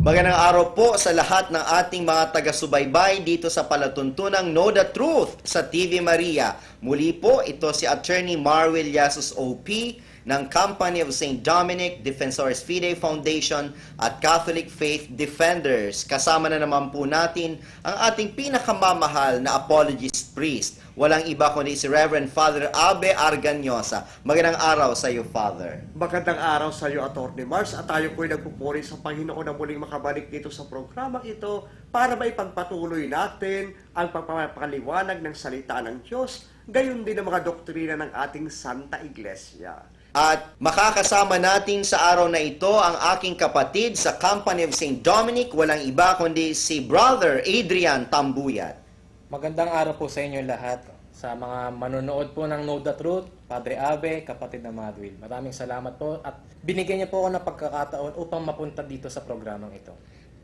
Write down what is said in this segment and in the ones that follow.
Magandang araw po sa lahat ng ating mga taga-subaybay dito sa palatuntunang Know the Truth sa TV Maria. Muli po, ito si Attorney Marwil Yasus OP ng Company of St. Dominic, Defensores Fidei Foundation at Catholic Faith Defenders. Kasama na naman po natin ang ating pinakamamahal na apologist priest. Walang iba kundi si Reverend Father Abe Arganyosa. Magandang araw sa iyo, Father. Magandang araw sa iyo, Atty. Mars, at tayo po'y nagpupuri sa Panginoon na muling makabalik dito sa programang ito para maipagpatuloy natin ang pagpapaliwanag ng salita ng Diyos, gayon din ang mga doktrina ng ating Santa Iglesia. At makakasama natin sa araw na ito ang aking kapatid sa Company of St. Dominic, walang iba kundi si Brother Adrian Tambuyat. Magandang araw po sa inyo lahat. Sa mga manonood po ng Know the Truth, Padre Abe, kapatid na Madwil. Maraming salamat po at binigyan niyo po ako ng pagkakataon upang mapunta dito sa programang ito.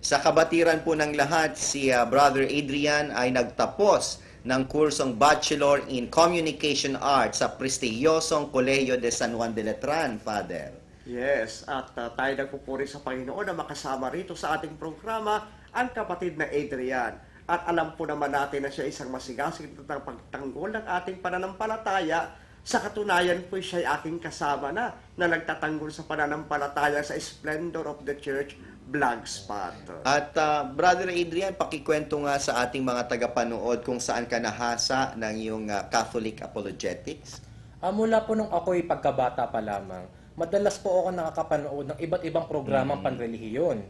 Sa kabatiran po ng lahat, si Brother Adrian ay nagtapos ng kursong Bachelor in Communication Arts sa prestihiyosong Kolehiyo de San Juan de Letran, Father. Yes, at tayo nagpupuri sa Panginoon na makasama rito sa ating programa ang kapatid na Adrian. At alam po naman natin na siya isang masigasig at pagtanggol ng ating pananampalataya. Sa katunayan po siya ay aking kasama na nagtatanggol sa pananampalataya sa Splendor of the Church Blogspot. At Brother Adrian, pakikwento nga sa ating mga tagapanood kung saan ka nahasa ng iyong Catholic apologetics. Mula po nung ako'y pagkabata pa lamang, madalas po ako nakakapanood ng iba't ibang programang panrelihiyon.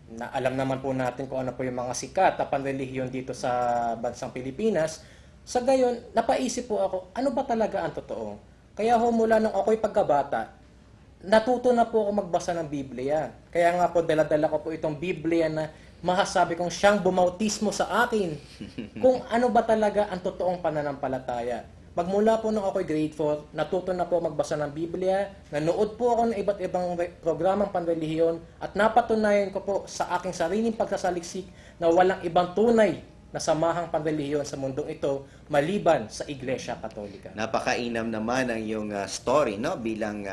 Alam naman po natin kung ano po yung mga sikat na panrelihiyon dito sa bansang Pilipinas. Sa gayon, napaisip po ako, ano ba talaga ang totoo? Kaya mula nung ako'y pagkabata, natuto na po ako magbasa ng Biblia. Kaya nga po, dala-dala ko po itong Biblia na masasabi kong siyang bumautismo sa akin kung ano ba talaga ang totoong pananampalataya. Magmula po nung ako'y grade 4, natuto na po magbasa ng Biblia, nanood po ako ng iba't ibang programang panrelihiyon at napatunayan ko po sa aking sariling pagsasaliksik na walang ibang tunay na samahang panrelihiyon sa mundong ito maliban sa Iglesia Katolika. Napakainam naman ang iyong story, no? Bilang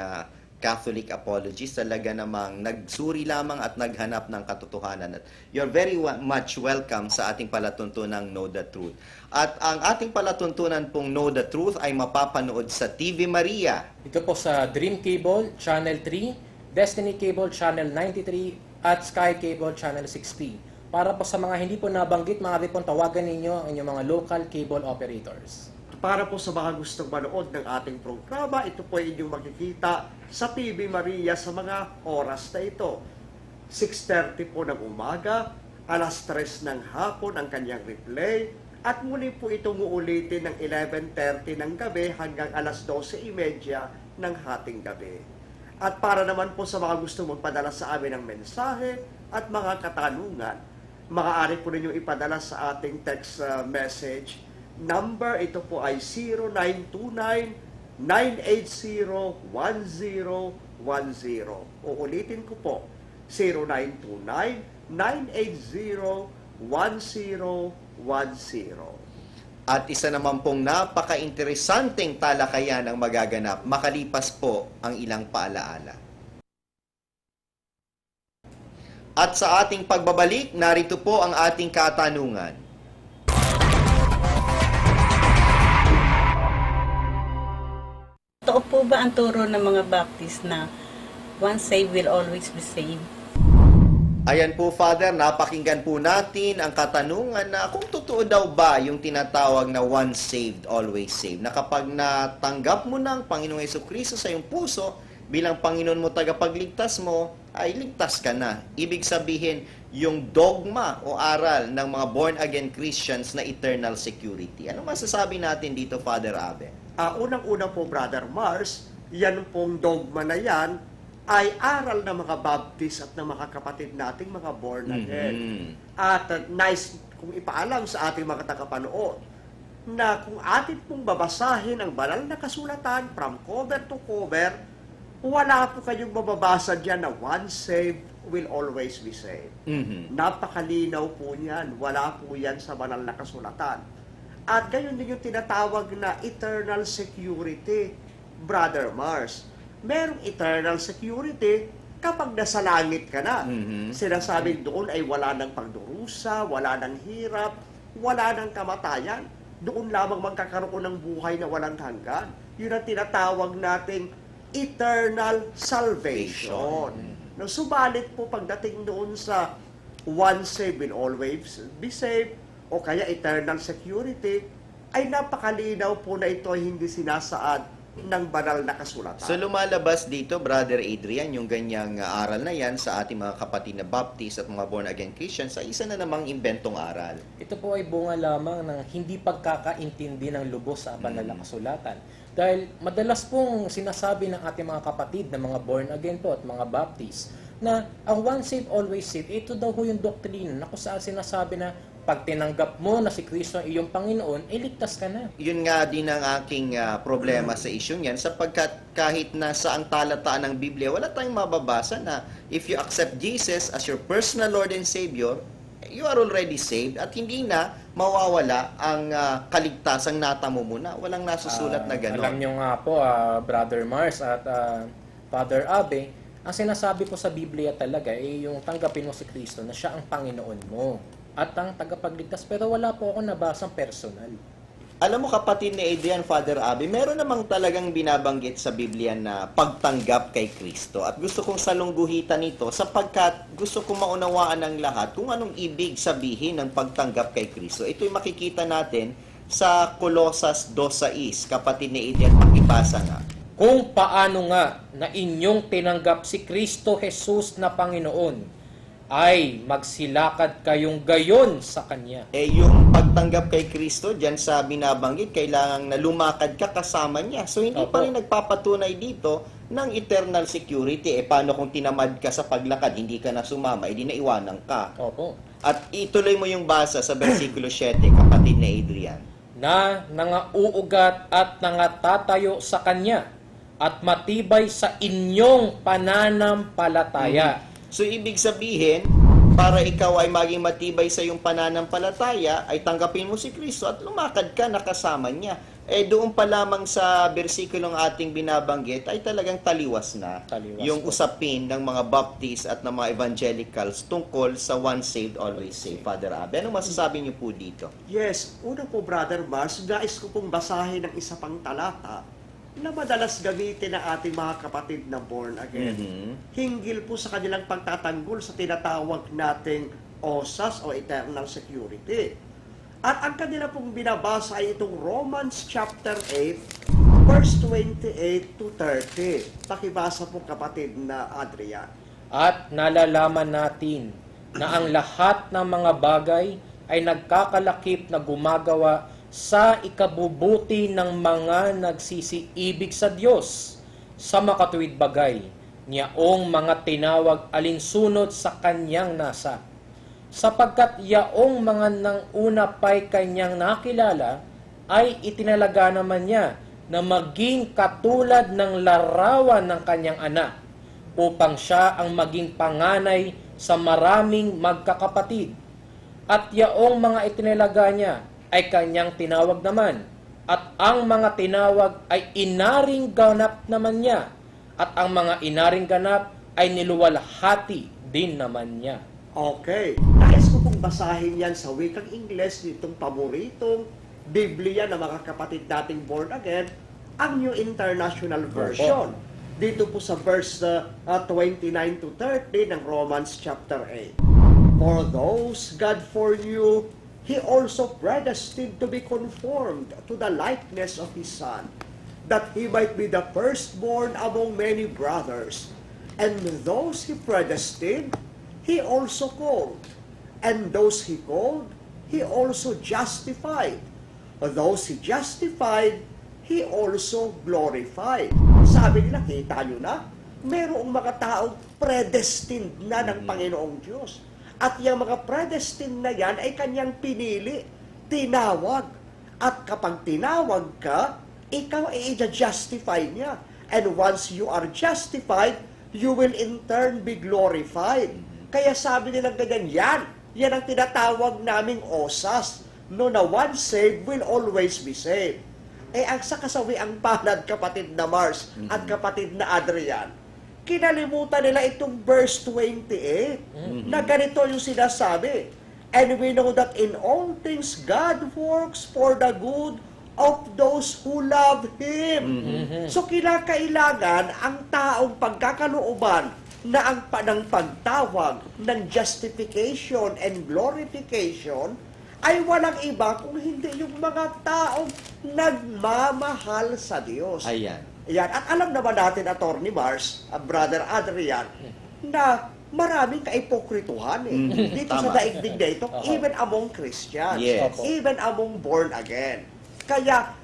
Catholic apologist, talaga namang nagsuri lamang at naghanap ng katotohanan. At you're very much welcome sa ating palatuntunang Know the Truth. At ang ating palatuntunan pong Know the Truth ay mapapanood sa TV Maria. Ito po sa Dream Cable, Channel 3, Destiny Cable, Channel 93, at Sky Cable, Channel 60. Para po sa mga hindi po nabanggit, maaari pong tawagan ninyo ang inyong mga local cable operators. Para po sa mga gustong manood ng ating programa, ito po ay inyong makikita sa TV Maria sa mga oras na ito. 6:30 po ng umaga, alas 3 ng hapon ang kanyang replay, at muli po itong uulitin ng 11:30 ng gabi hanggang alas 12:30 ng hating gabi. At para naman po sa mga gustong magpadala sa amin ng mensahe at mga katanungan, maaari po ninyong ipadala sa ating text message number. Ito po ay 0929-980-1010. Uulitin ko po, 0929-980-1010. At isa naman pong napaka-interesanteng talakayan ang magaganap makalipas po ang ilang paalaala. At sa ating pagbabalik, narito po ang ating katanungan. Totoo po ba ang turo ng mga Baptist na once saved will always be saved? Ayan po, Father, napakinggan po natin ang katanungan na kung totoo daw ba yung tinatawag na once saved, always saved. Na kapag natanggap mo ng Panginoong Jesucristo sa iyong puso, bilang Panginoon mo, tagapagligtas mo, ay ligtas ka na. Ibig sabihin, yung dogma o aral ng mga born-again Christians na eternal security. Ano masasabi natin dito, Father Abe? Unang-una po, Brother Mars, yan pong dogma na yan ay aral ng mga Baptist at ng mga kapatid nating mga born again. At nice kung ipaalam sa ating mga tagapanood na kung atin pong babasahin ang banal na kasulatan from cover to cover, wala po kayong mababasa dyan na once saved will always be saved. Napakalinaw po niyan. Wala po yan sa banal na kasulatan. At gayon din yung tinatawag na eternal security, Brother Mars. Merong eternal security kapag nasa langit ka na. Mhm. Sinasabing doon ay wala ng pagdurusa, wala ng hirap, wala ng kamatayan. Doon lamang magkakaroon ng buhay na walang hanggan. Yun ang tinatawag nating eternal salvation. No, subalit po pagdating doon sa once saved will always be saved o kaya eternal security, ay napakalinaw po na ito ay hindi sinasaad ng banal na kasulatan. So lumalabas dito, Brother Adrian, yung ganyang aral na yan sa ating mga kapatid na Baptist at mga born-again Christians sa isa na namang inventong aral. Ito po ay bunga lamang ng hindi pagkakaintindi ng lubos sa banal na kasulatan. Dahil madalas pong sinasabi ng ating mga kapatid na mga born again po at mga Baptist na ang once saved, always saved, ito daw ho yung doktrina na kung saan sinasabi na pag tinanggap mo na si Kristo ang iyong Panginoon, ligtas ka na. Yun nga din ang aking problema sa isyong yan sapagkat kahit nasa ang talataan ng Biblia, wala tayong mababasa na if you accept Jesus as your personal Lord and Savior, you are already saved at hindi na mawawala ang kaligtasang natamo mo na. Walang nasusulat na gano'n. Alam nyo nga po, Brother Mars at Father Abe, ang sinasabi po sa Biblia talaga ay yung tanggapin mo si Kristo na siya ang Panginoon mo at ang tagapagligtas, pero wala po ako nabasang personal. Alam mo kapatid ni Adrian, Father Abe, meron namang talagang binabanggit sa Biblia na pagtanggap kay Kristo. At gusto kong salungguhitan ito sapagkat gusto kong maunawaan ng lahat kung anong ibig sabihin ng pagtanggap kay Kristo. Ito'y makikita natin sa Colosas 2:6. Kapatid ni Adrian, pakibasa nga. Kung paano nga na inyong tinanggap si Kristo Jesus na Panginoon, ay magsilakad kayong gayon sa Kanya. Yung pagtanggap kay Kristo, dyan sa binabanggit, kailangan na lumakad ka kasama niya. So, hindi pa rin nagpapatunay dito ng eternal security. Paano kung tinamad ka sa paglakad, hindi ka na sumama, edi naiwanan ka. Opo. At ituloy mo yung basa sa versikulo 7, kapatid na Adrian. Na nangauugat at nangatatayo sa Kanya at matibay sa inyong pananampalataya. So, ibig sabihin, para ikaw ay maging matibay sa iyong pananampalataya, ay tanggapin mo si Kristo at lumakad ka nakasama niya. Doon pa lamang sa bersikulong ating binabanggit, ay talagang taliwas na Taliwas yung po. usapin ng mga Baptist at ng mga Evangelicals tungkol sa once saved, always saved. Father Abe, anong masasabi niyo po dito? Yes, una po Brother Mars, nais ko pong basahin ng isa pang talata na madalas gamitin ng ating mga kapatid na born again. Hinggil po sa kanilang pagtatanggol sa tinatawag nating OSAS o Eternal Security. At ang kanila pong binabasa ay itong Romans chapter 8, verse 28 to 30. Pakibasa po kapatid na Adrian. At nalalaman natin na ang lahat ng mga bagay ay nagkakalakip na gumagawa sa ikabubuti ng mga nagsisiibig sa Diyos sa makatuwid bagay niyaong mga tinawag alinsunod sa Kanyang nasa. Sapagkat yaong mga nang una pa'y Kanyang nakilala, ay itinalaga naman niya na maging katulad ng larawan ng Kanyang anak, upang siya ang maging panganay sa maraming magkakapatid. At yaong mga itinalaga niya ay Kanyang tinawag naman, at ang mga tinawag ay inaring ganap naman niya, at ang mga inaring ganap ay niluwalhati din naman niya. Okay. Nais ko pong basahin yan sa wikang Ingles nitong paboritong Biblia ng mga kapatid nating born again, ang New International Version. Dito po sa verse 29 to 30 ng Romans chapter 8. For those God foreknew, He also predestined to be conformed to the likeness of His Son, that He might be the firstborn among many brothers. And those He predestined, He also called. And those He called, He also justified. Those He justified, He also glorified. Sabi nila, kita nyo na, mayroong mga taong predestined na ng Panginoong Diyos. At yung mga predestined na yan ay Kanyang pinili, tinawag. At kapag tinawag ka, ikaw ay i-justify niya. And once you are justified, you will in turn be glorified. Kaya sabi nilang ganyan, yan ang tinatawag naming OSAS, no, na once saved will always be saved. Ang sa kasawiang palad, kapatid na Mars at kapatid na Adrian, kinalimutan nila itong verse 28 na ganito yung sinasabi. And we know that in all things God works for the good of those who love Him. So kinakailangan ang taong pagkakalooban na ang ng pagtawag ng justification and glorification ay walang iba kung hindi yung mga taong nagmamahal sa Diyos. Ayan. Yan. At alam naman natin, Attorney Mars, Brother Adrian, na maraming kaipokrituhan dito sa Tama. daigdig na ito, even among Christians, Yes. even among born again. Kaya,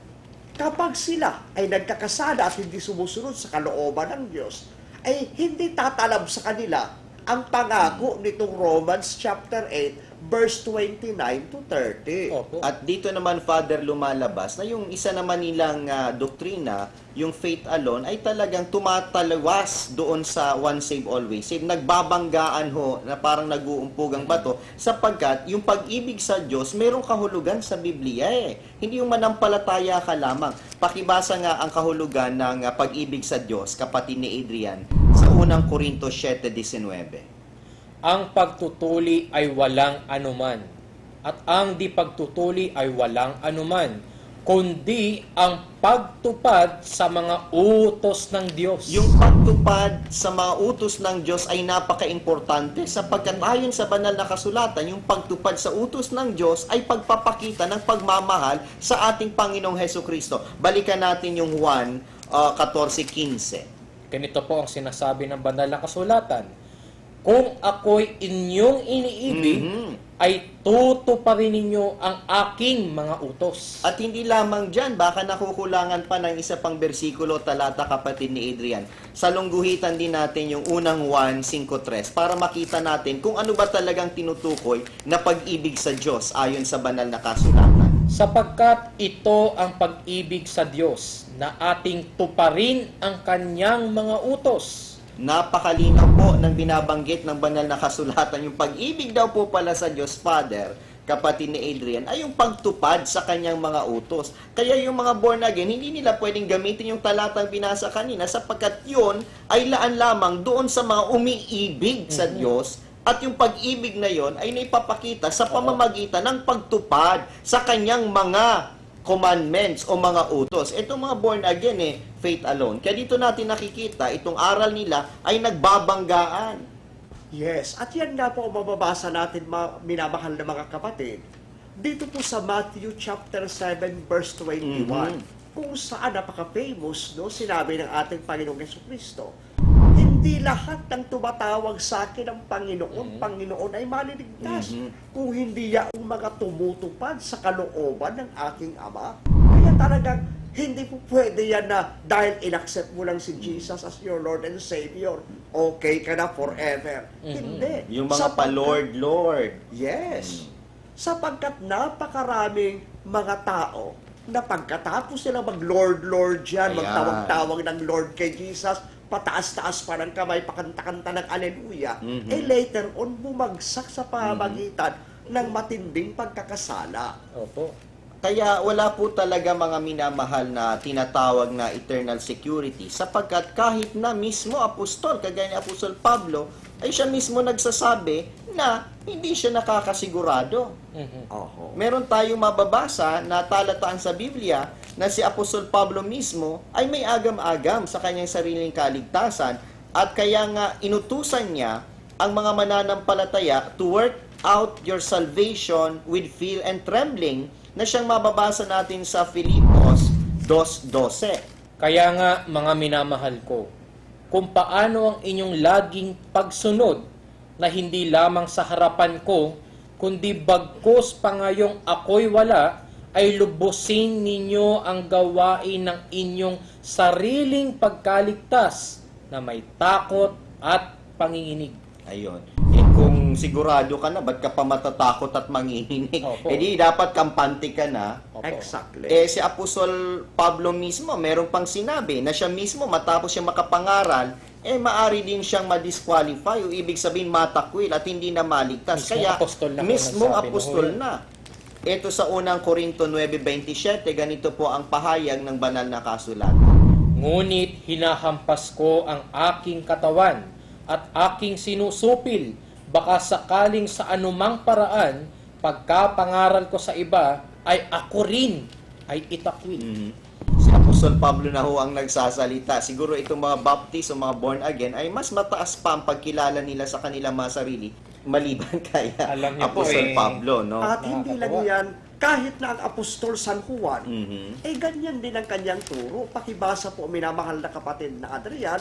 kapag sila ay nagkakasala at hindi sumusunod sa kalooban ng Diyos, ay hindi tatalab sa kanila ang pangako nitong Romans chapter 8, verse 29 to 30. Opo. At dito naman, Father, lumalabas na yung isa naman nilang doktrina, yung faith alone, ay talagang tumatalawas doon sa one save, always save. Nagbabanggaan ho na parang nag-uumpog ang bato sapagkat yung pag-ibig sa Diyos, merong kahulugan sa Biblia Hindi yung manampalataya ka lamang. Pakibasa nga ang kahulugan ng pag-ibig sa Diyos, kapatid ni Adrian, sa unang Korinto 7:19. Ang pagtutuli ay walang anuman, at ang di pagtutuli ay walang anuman, kundi ang pagtupad sa mga utos ng Diyos. Yung pagtupad sa mga utos ng Diyos ay napaka-importante sapagkat ayon sa banal na kasulatan, yung pagtupad sa utos ng Diyos ay pagpapakita ng pagmamahal sa ating Panginoong Hesukristo. Balikan natin yung Juan 14:15. Ganito po ang sinasabi ng banal na kasulatan. Kung ako'y inyong iniibig, ay tutuparin ninyo ang aking mga utos. At hindi lamang dyan, baka nakukulangan pa ng isa pang bersikulo, talata, kapatid ni Adrian. Salungguhitan din natin yung unang 1:5-3 para makita natin kung ano ba talagang tinutukoy na pag-ibig sa Diyos ayon sa banal na kasulatan. Sapagkat ito ang pag-ibig sa Diyos, na ating tuparin ang kanyang mga utos. Napakalinaw po ng binabanggit ng banal na kasulatan. Yung pag-ibig daw po pala sa Diyos Father, kapatid ni Adrian, ay yung pagtupad sa kanyang mga utos. Kaya yung mga born again, hindi nila pwedeng gamitin yung talatang binasa kanina sapagkat yun ay laan lamang doon sa mga umiibig sa Diyos. At yung pag-ibig na yon ay naipapakita sa pamamagitan ng pagtupad sa kanyang mga commandments o mga utos. Itong mga born again faith alone. Kaya dito natin nakikita, itong aral nila ay nagbabanggaan. Yes, at yan nga po ang mababasa natin, minamahal na mga kapatid, dito po sa Matthew chapter 7 verse 21, kung saan napaka-famous, no, sinabi ng ating Panginoong Jesucristo, hindi lahat ng tumatawag sa akin ng Panginoon, Panginoon ay maliligtas kung hindi ang mga tumutupad sa kalooban ng aking Ama. Kaya talagang hindi po pwede yan na dahil inaccept mo lang si Jesus as your Lord and Savior, okay ka na forever. Hindi. Yung mga pa-Lord, Lord. Yes. Sapagkat napakaraming mga tao na pagkatapos sila mag-Lord, Lord yan, Ayan. magtawag-tawag ng Lord kay Jesus, pataas-taas pa ng kamay, pakanta-kanta ng Alleluia, later on bumagsak sa pamamagitan ng matinding pagkakasala. Opo. Kaya wala po talaga mga minamahal na tinatawag na eternal security sapagkat kahit na mismo apostol, kagaya ni Apostol Pablo, ay siya mismo nagsasabi na hindi siya nakakasigurado. Oho. Meron tayong mababasa na talataan sa Biblia na si Apostol Pablo mismo ay may agam-agam sa kanyang sariling kaligtasan at kaya nga inutusan niya ang mga mananampalataya to work out your salvation with fear and trembling na siyang mababasa natin sa Filipos 2:12. Kaya nga, mga minamahal ko, kung paano ang inyong laging pagsunod na hindi lamang sa harapan ko, kundi bagkus pa ngayong ako'y wala, ay lubusin ninyo ang gawain ng inyong sariling pagkaligtas na may takot at panginginig. Ayun. Kung sigurado ka na, ba't ka pa matatakot at manginginig? Opo. Di dapat kampante ka na. Opo. Exactly. Si Apostol Pablo mismo, meron pang sinabi na siya mismo, matapos siya makapangaral, maari din siyang ma-disqualify o ibig sabihin matakwil at hindi na maligtas. Mismong Kaya, apostol na po mismong nagsabi, apostol no? na. Ito sa unang Korinto 9:27, ganito po ang pahayag ng banal na kasulatan. Ngunit hinahampas ko ang aking katawan at aking sinusupil, baka sakaling sa anumang paraan, pagkapangaral ko sa iba, ay ako rin ay itakwil. Si Apostol Pablo na ho ang nagsasalita. Siguro itong mga baptist o mga born again ay mas mataas pa ang pagkilala nila sa kanilang mga sarili maliban kay Alam niyo po, Apostol eh. Pablo, no? At hindi lang Nakakatawa. yan, kahit na ang Apostol San Juan, Mhm. ganyan din ang kanyang turo. Pakibasa po, minamahal na kapatid na Adrian,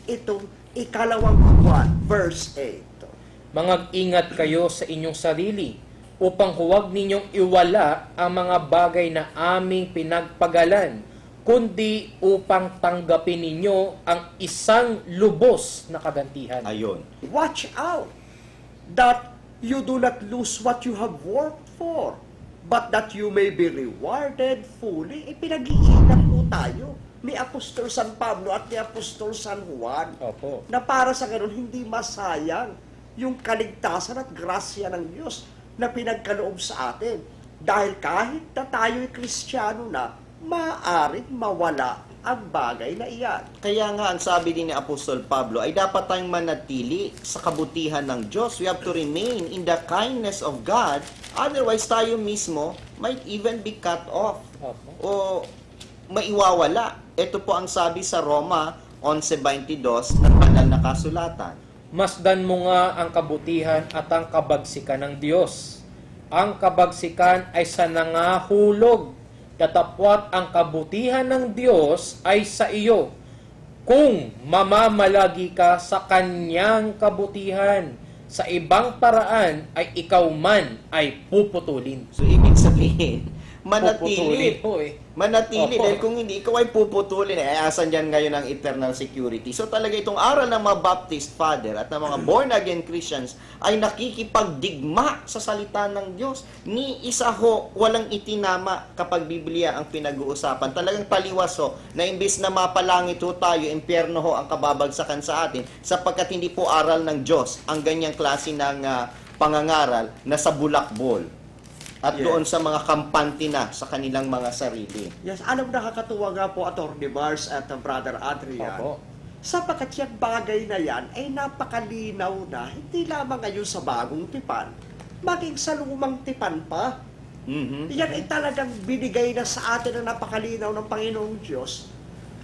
itong ikalawang Juan, verse 8. Mangag-ingat kayo sa inyong sarili upang huwag ninyong iwala ang mga bagay na aming pinagpagalan, kundi upang tanggapin ninyo ang isang lubos na kagantihan. Ayun. Watch out that you do not lose what you have worked for, but that you may be rewarded fully. Pinag-iingat po tayo ni Apostol San Pablo at ni Apostol San Juan Opo. na para sa ganun hindi masayang yung kaligtasan at grasya ng Diyos na pinagkaloob sa atin. Dahil kahit na tayo'y Kristiyano na, maaaring mawala ang bagay na iyan. Kaya nga ang sabi din ni Apostol Pablo ay dapat tayong manatili sa kabutihan ng Diyos. We have to remain in the kindness of God. Otherwise, tayo mismo might even be cut off Opo. o maiwawala. Ito po ang sabi sa Roma 11:22 ng banal na kasulatan. Masdan mo nga ang kabutihan at ang kabagsikan ng Diyos. Ang kabagsikan ay sa nangahulog, datapwat ang kabutihan ng Diyos ay sa iyo, kung mamamalagi ka sa kanyang kabutihan. Sa ibang paraan ay ikaw man ay puputulin. So, ibig sabihin, Puputulin manatili. po eh. Manatili. Opo. Dahil kung hindi, ikaw ay puputulin. Asan dyan ngayon ang eternal security? So talaga itong aral ng mga Baptist Father at ng mga born-again Christians ay nakikipagdigma sa salita ng Diyos. Ni isa ho, walang itinama kapag Biblia ang pinag-uusapan. Talagang taliwas ho, na imbis na mapalangit ho tayo, impyerno ho ang kababagsakan sa atin, sapagkat hindi po aral ng Diyos ang ganyang klase ng pangangaral na sa bulakbol. At Yes. doon sa mga kampante na sa kanilang mga sarili. Yes, alam nakakatuwa nga po, Atty. Mars at Brother Adrian. Opo. Sapagkat yung bagay na yan ay napakalinaw na, hindi lamang ngayon sa bagong tipan, maging sa lumang tipan pa. Mhm. Yan ay talagang binigay na sa atin na napakalinaw ng Panginoong Diyos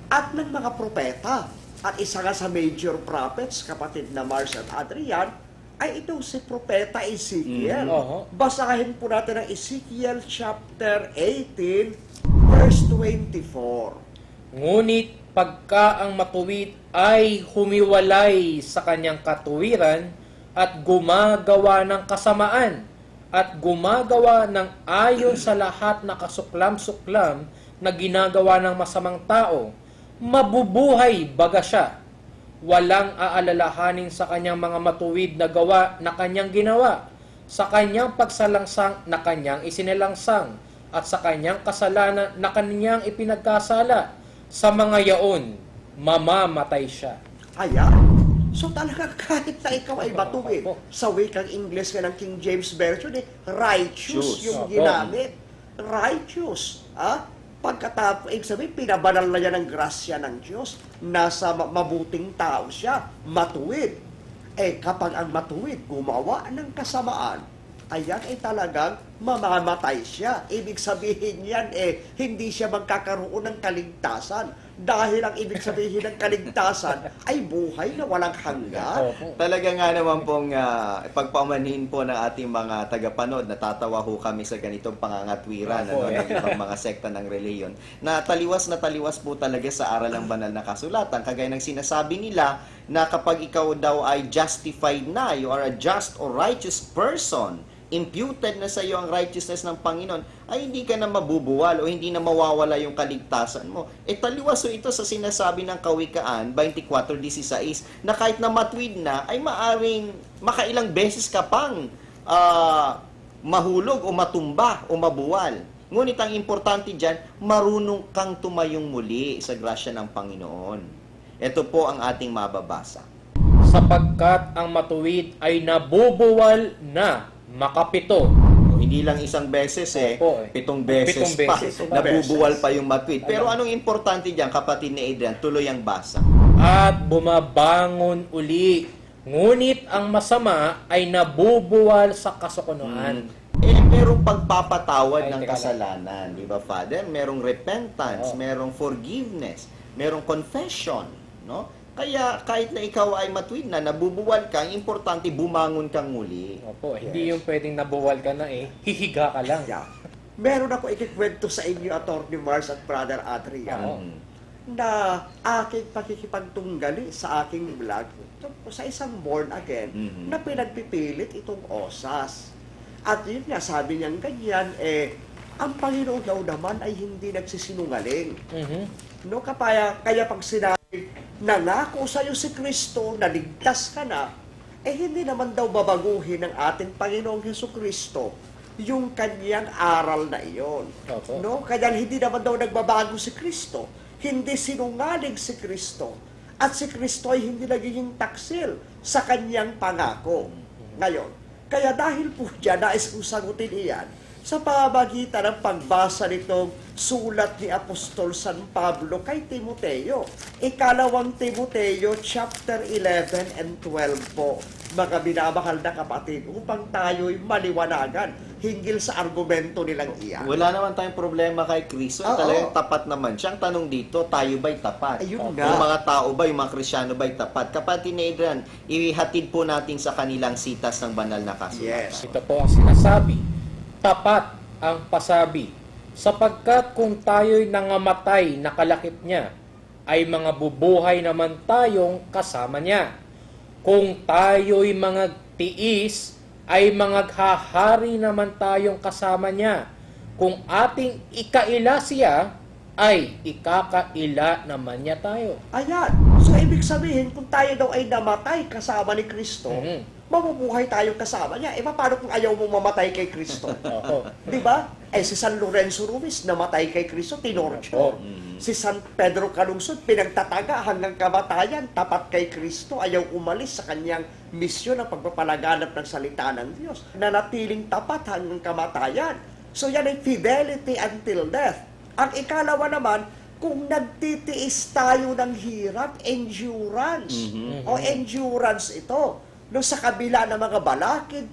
at ng mga propeta. At isa nga sa major prophets, kapatid na Mars at Adrian, ay itong si Propeta Ezekiel. Oho. Basahin po natin ang Ezekiel chapter 18, verse 24. Ngunit pagka ang matuwid ay humiwalay sa kanyang katuwiran at gumagawa ng kasamaan at gumagawa ng ayon sa lahat na kasuklam-suklam na ginagawa ng masamang tao, mabubuhay baga siya. Walang aalalahanin sa kanyang mga matuwid na gawa na kanyang ginawa, sa kanyang pagsalangsang na kanyang isinalangsang, at sa kanyang kasalanan na kanyang ipinagkasala. Sa mga yaon, mamamatay siya. Ayan. So talaga kahit na ikaw ay matuwid, sa wikang English nga ng King James Version, righteous Choose. yung Opo. ginamit. Righteous. Pagkatapos, ibig sabihin, pinabanal na yan ng grasya ng Diyos. Nasa mabuting tao siya, matuwid. Kapag ang matuwid gumawa ng kasamaan, ayan ay talagang mamamatay siya. Ibig sabihin yan, hindi siya magkakaroon ng kaligtasan. Dahil ang ibig sabihin ng kaligtasan ay buhay na walang hanggan. Opo. Talaga nga naman pong pagpamanhin po ng ating mga tagapanood, natatawa ho kami sa ganitong pangangatwiran Opo, ng ibang mga sekta ng reliyon. Na taliwas po talaga sa aral ng banal na kasulatan. Kagaya ng sinasabi nila na kapag ikaw daw ay justified na, you are a just or righteous person, imputed na sa iyo ang righteousness ng Panginoon, ay hindi ka na mabubuwal o hindi na mawawala yung kaligtasan mo. Taliwas ito sa sinasabi ng Kawikaan 24:16 na kahit na matwid na, ay maaring makailang beses ka pang mahulog o matumba o mabuwal. Ngunit ang importante dyan, marunong kang tumayong muli sa grasya ng Panginoon. Ito po ang ating mababasa. Sapagkat ang matuwid ay nabubuwal na makapito, Hindi lang isang beses Opo, eh. 7 beses, 7 beses pa. pa. Nabubuwal pa yung matwid. Pero anong importante diyan, kapatid ni Adrian? Tuloy ang basa. At bumabangon uli. Ngunit ang masama ay nabubuwal sa kasukunuan. Merong pagpapatawad Ay, ng teka lang. kasalanan, di ba, Father? Merong repentance, Oo. merong forgiveness, merong confession, no? Kaya kahit na ikaw ay matwid na, nabubuwal ka, ang importante bumangon kang muli. Opo, hindi yung pwedeng nabuwal ka na hihiga ka lang. Yeah. Meron ako ikikwento sa inyo, Atty. Mars at Brother Adrian, Oo. na aking pakikipagtunggali sa aking vlog sa isang born again Mhm. na pinagpipilit itong osas. At yun nga, sabi niyang ganyan, ang Panginoon daw naman ay hindi nagsisinungaling. Mhm. No, kaya pag sinabi, nangako sa iyo si Kristo, naligtas ka na, hindi naman daw babaguhin ng ating Panginoong Hesukristo yung kanyang aral na iyon. Opo. No? Kaya hindi naman daw nagbabago si Kristo. Hindi sinungaling si Kristo. At si Kristo ay hindi nagiging taksil sa kanyang pangako. Ngayon, kaya dahil po dyan, nais kong sagutin iyan, sa pamamagitan ng pagbasa nitong sulat ni Apostol San Pablo kay Timoteo. Ikalawang Timoteo, chapter 11 and 12 po, mga minamahal na kapatid, upang tayo'y maliwanagan hinggil sa argumento nilang iyan. Wala naman tayong problema kay Kristo. Oo. Talagang tapat naman siya. Ang tanong dito, tayo ba'y tapat? Ayun Yung nga. mga tao ba, yung mga Kristyano ba'y tapat? Kapatid ni Adrian, ihatid po natin sa kanilang sitas ng banal na kasulatan. Yes. Ito po ang sinasabi. Tapat ang pasabi. Sapagkat kung tayo'y nangamatay na kalakip niya, ay mga bubuhay naman tayong kasama niya. Kung tayo'y mga tiis, ay mangaghahari naman tayong kasama niya. Kung ating ikaila siya, ay ikakaila naman niya tayo. Ayan. So, ibig sabihin, kung tayo daw ay namatay kasama ni Kristo, Mhm. mabubuhay tayong kasama niya. Paano kung ayaw mo mamatay kay Kristo? Opo. Di ba? Si San Lorenzo Ruiz, namatay kay Kristo, tinorture. Opo. Si San Pedro Calungsod, pinagtataga hanggang kamatayan, tapat kay Kristo, ayaw umalis sa kanyang misyon ng pagpapalaganap ng salita ng Diyos. Nanatiling tapat hanggang kamatayan. So yan ay fidelity until death. Ang ikalawa naman, kung nagtitiis tayo ng hirap, endurance. O endurance ito. No, sa kabila ng mga balakid,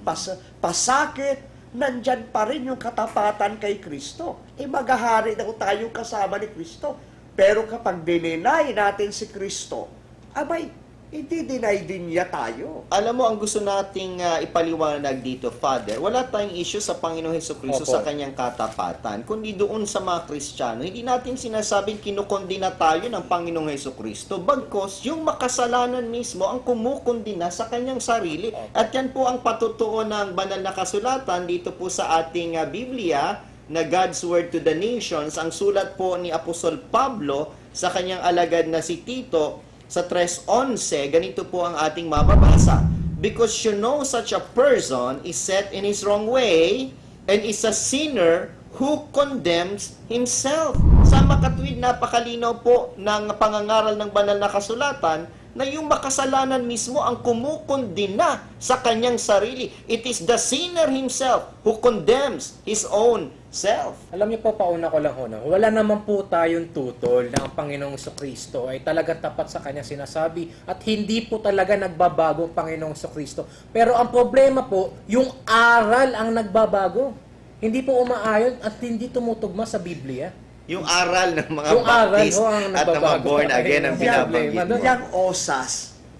pasakit, nandyan pa rin yung katapatan kay Kristo. Maghahari daw tayo kasama ni Kristo. Pero kapag dininay natin si Kristo, abay, hindi deny din niya tayo. Alam mo, ang gusto nating ipaliwanag dito, Father, wala tayong issue sa Panginoong Hesukristo Opo. sa kanyang katapatan, kundi doon sa mga Kristiyano. Hindi natin sinasabing kinukondina tayo ng Panginoong Hesukristo, bagkos yung makasalanan mismo ang kumukondina sa kanyang sarili. At yan po ang patutuo ng banal na kasulatan dito po sa ating Biblia, na God's Word to the Nations. Ang sulat po ni Apostol Pablo sa kanyang alagad na si Tito, sa 3:11, ganito po ang ating mababasa. Because you know such a person is set in his wrong way and is a sinner who condemns himself. Sa makatwid, napakalinaw po ng pangangaral ng banal na kasulatan na yung makasalanan mismo ang kumukondina sa kanyang sarili. It is the sinner himself who condemns his own self. Alam niyo po, pauna ko lang ho, no? Wala naman po tayong tutol na ang Panginoong Kristo ay talaga tapat sa kanya sinasabi at hindi po talaga nagbabago ang Panginoong Kristo. Pero ang problema po, yung aral ang nagbabago. Hindi po umaayon at hindi tumutugma sa Biblia. Yung aral ng mga Yung aral Baptist ho ang at ng mga nagbabago. born again ang Ay, binabanggit problema mo. doon. Yang osas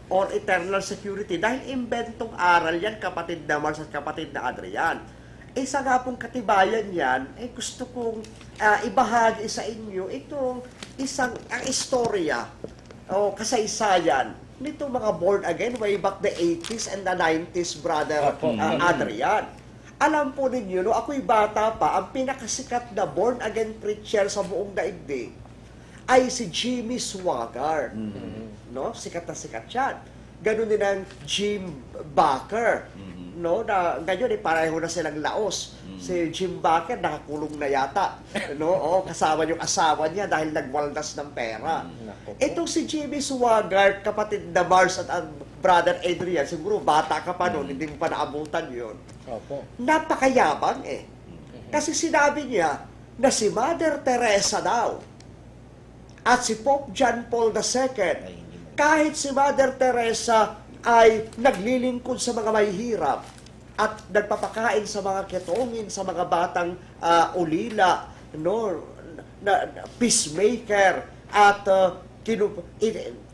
or eternal security, dahil inventong aral yan, kapatid na Mars at kapatid na Adrian. Isa nga pong katibayan yan, gusto kong ibahagi sa inyo itong ang istorya o kasaysayan nito mga born again way back the 80s and the 90s, brother Opo. Adrian. Alam po ninyo, no, ako'y bata pa, ang pinakasikat na born again preacher sa buong daigdig ay si Jimmy Swaggart. No? Sikat na sikat yan. Ganun din ang Jim Bakker. No, na ngayon pareho na silang laos. Si Jim Bakker nakakulong na yata. No, kasama yung asawa niya dahil nagwaldas ng pera. Nako po. Itong si Jimmy Swaggart, kapatid na Mars at Brother Adrian, siguro bata ka pa noon, hindi mo pa naabutan yun. Opo. Napakayabang eh. Kasi sinabi niya na si Mother Teresa daw at si Pope John Paul II, kahit si Mother Teresa ay naglilingkod sa mga mahihirap at nagpapakain sa mga ketongin, sa mga batang ulila, no, peacemaker, at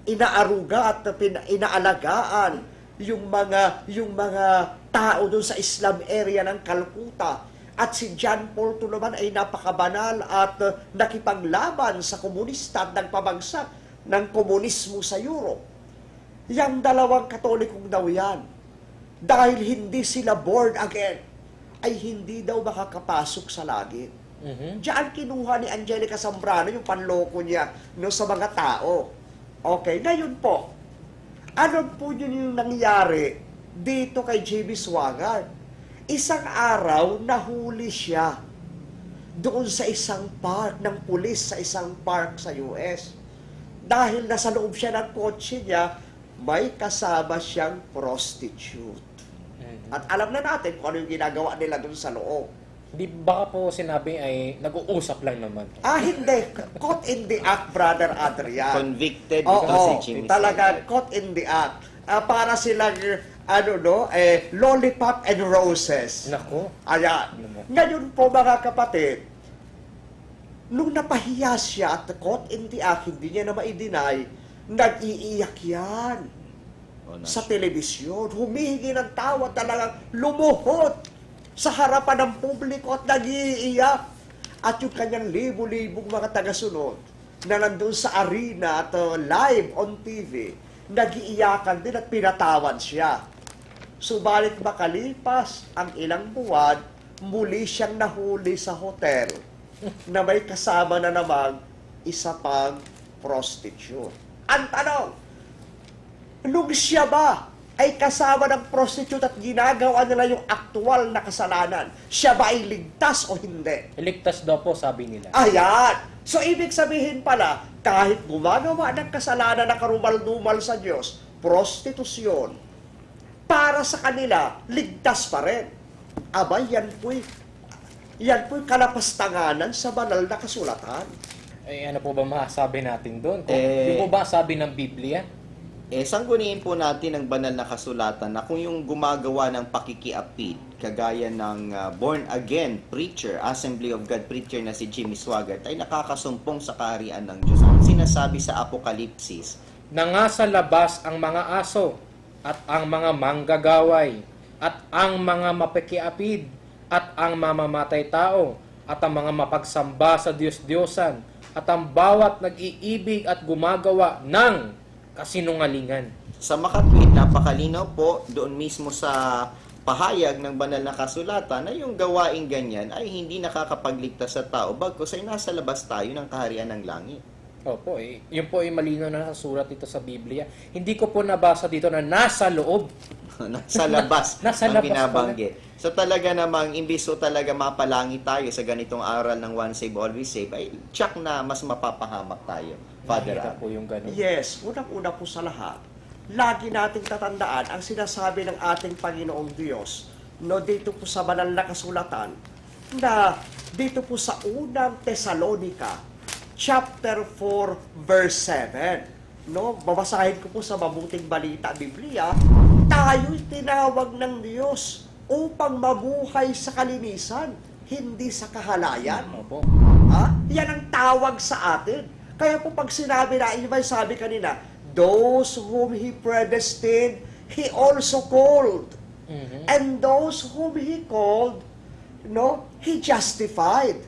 inaaruga at inaalagaan yung mga tao doon sa Islam area ng Calcutta. At si John Paul II naman ay napakabanal at nakipaglaban sa komunista at nagpabagsak ng komunismo sa Europe. Yang dalawang katolikong daw yan, dahil hindi sila born again, ay hindi daw makakapasok sa langit. Diyan kinuha ni Angelica Zambrano yung panloko niya no, sa mga tao. Okay, ngayon po, ano po yun yung nangyari dito kay J.B. Swaggart? Isang araw, nahuli siya doon sa isang park ng pulis sa isang park sa US. Dahil nasa loob siya ng kotse niya, may kasama siyang prostitute. At alam na natin kung ano yung ginagawa nila doon sa loob. Di baka po sinabi ay nag-uusap lang naman. Hindi. Caught in the act, Brother Adrian. Convicted Oo, ito si Jimmy talaga, Swaggart. caught in the act. Para silang, lollipop and roses. Nako. Ayan. Ngayon po, mga kapatid, nung napahiya siya at caught in the act, hindi niya na ma-deny, nag-iiyak yan sa telebisyon. Humihingi ng tawad, talagang lumuhod sa harapan ng publiko at nag-iiyak. At yung kanyang libo-libong mga tagasunod na nandun sa arena at live on TV, nag-iiyakan din at pinatawad siya. Subalit makalipas ang ilang buwan, muli siyang nahuli sa hotel na may kasama na namang isa pang prostitute. Ang tanong, nung siya ba ay kasama ng prostitute at ginagawa nila yung aktual na kasalanan, siya ba ay ligtas o hindi? Iligtas daw po, sabi nila. Ayan! So, ibig sabihin pala, kahit gumagawa ng kasalanan na karumal-dumal sa Diyos, prostitusyon, para sa kanila, ligtas pa rin. Aba, yan po'y kalapastanganan sa banal na kasulatan. Eh, ano po ba masasabi natin doon? Eh, Di po ba sabi ng Biblia? Sangguniin po natin ang banal na kasulatan na kung yung gumagawa ng pakikiapid, kagaya ng born-again preacher, Assembly of God preacher na si Jimmy Swaggart, ay nakakasumpong sa kaharian ng Diyos. Ang sinasabi sa Apokalipsis, Na nga sa labas ang mga aso, at ang mga manggagaway, at ang mga mapakiapid, at ang mamamatay tao, at ang mga mapagsamba sa Diyos-Diyosan, at ang bawat nag-iibig at gumagawa ng kasinungalingan. sa makatwid, napakalinaw po doon mismo sa pahayag ng banal na kasulatan na yung gawaing ganyan ay hindi nakakapagligtas sa tao bagkus ay nasa labas tayo ng kaharian ng langit. Opo, yun po ay malinaw na surat dito sa Biblia. Hindi ko po nabasa dito na nasa loob. Nasa labas Nasa ang labas binabanggit. So talaga namang imbis so talaga mapalangi tayo sa ganitong aral ng One Save Always Save ay tsak na mas mapapahamak tayo. Father Nakita Ab. po yung ganun. Yes, unang-una po sa lahat, lagi nating tatandaan ang sinasabi ng ating Panginoong Diyos, no, dito po sa banal na kasulatan, na dito po sa unang Tesalonica, chapter 4, verse 7, no, babasahin ko po sa Mabuting Balita, Biblia, tayo'y tinawag ng Diyos upang mabuhay sa kalinisan, hindi sa kahalayan. Opo. Yan ang tawag sa atin. Kaya po pag sinabi na, iba sabi kanina, those whom He predestined, He also called. And those whom He called, no, He justified.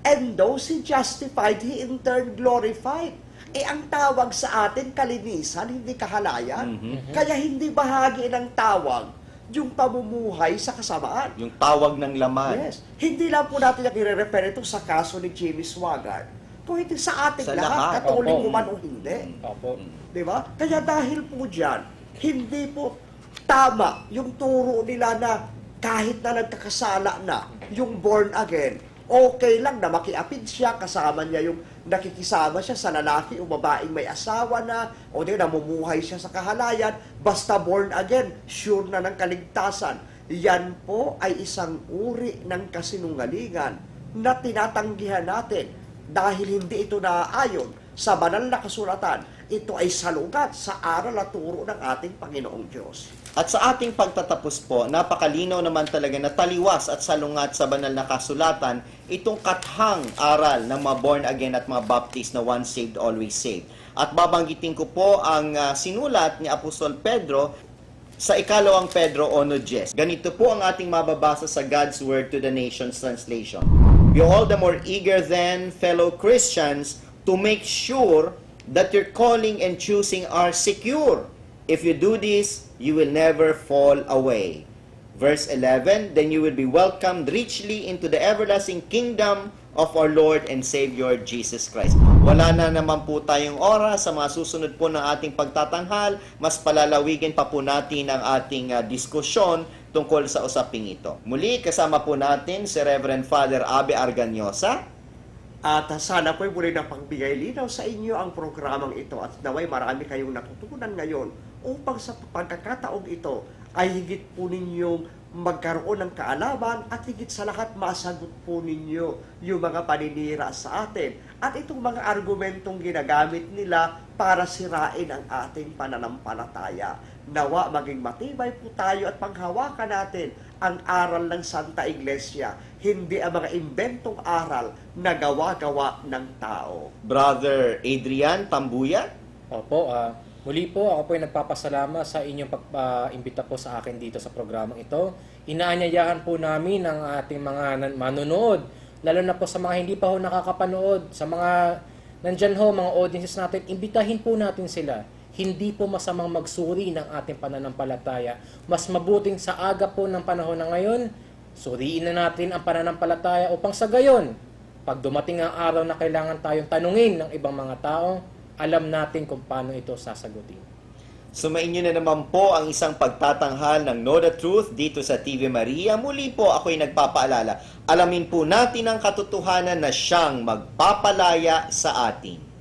And those He justified, He in turn glorified. Ang tawag sa atin, kalinisan, hindi kahalayan. Kaya hindi bahagi ng tawag yung pamumuhay sa kasamaan. Yung tawag ng laman. Yes. Hindi lang po natin yung i-refer ito sa kaso ni Jimmy Swaggart. Kung hindi sa ating Sa lahat, lahat. katolik Opo. man o hindi. Opo. Di ba? Kaya dahil po dyan, hindi po tama yung turo nila na kahit na nagkakasala na yung born again, okay lang na makiapid siya, kasama niya yung nakikisama siya sa lalaki o babaeng may asawa na, o di namumuhay siya sa kahalayan, basta born again, sure na ng kaligtasan. Yan po ay isang uri ng kasinungalingan na tinatanggihan natin dahil hindi ito naaayon sa banal na kasulatan. Ito ay salungat sa aral at turo ng ating Panginoong Diyos. At sa ating pagtatapos po, napakalinaw naman talaga na taliwas at salungat sa banal na kasulatan itong kathang aral ng mga born again at mga baptist na once saved, always saved. At babanggitin ko po ang sinulat ni Apostol Pedro sa ikalawang Pedro 1:10. Ganito po ang ating mababasa sa God's Word to the Nations translation. Be all the more eager then, fellow Christians, to make sure that your calling and choosing are secure. If you do this, you will never fall away. Verse 11, then you will be welcomed richly into the everlasting kingdom of our Lord and Savior Jesus Christ. Wala na naman po tayong oras sa mga susunod po ng ating pagtatanghal. Mas palalawigin pa po natin ang ating diskusyon tungkol sa usaping ito. Muli, kasama po natin si Reverend Father Abe Arganyosa. At sana po'y muli na pagbigay linaw sa inyo ang programang ito at naway marami kayong natutunan ngayon upang sa pagkakataong ito ay higit po ninyong magkaroon ng kaalaman at higit sa lahat masagot po ninyo yung mga paninira sa atin at itong mga argumentong ginagamit nila para sirain ang ating pananampalataya. Nawa maging matibay po tayo at panghawakan natin ang aral ng Santa Iglesia, hindi ang mga inventong aral na gawa-gawa ng tao. Brother Adrian Tambuya. Opo, muli po ako po ay nagpapasalamat sa inyong pag-imbita po sa akin dito sa programang ito. Inaanyayahan po namin ang ating mga manonood, lalo na po sa mga hindi pa ho nakakapanood, sa mga nandyan ho, mga audiences natin, imbitahin po natin sila. Hindi po masamang magsuri ng ating pananampalataya. Mas mabuting sa aga po ng panahon na ngayon, suriin na natin ang pananampalataya upang sa gayon, pag dumating ang araw na kailangan tayong tanungin ng ibang mga tao, alam natin kung paano ito sasagutin. Sumainyo na naman po ang isang pagtatanghal ng Know the Truth dito sa TV Maria. Muli po ako'y nagpapaalala. Alamin po natin ang katotohanan na siyang magpapalaya sa atin.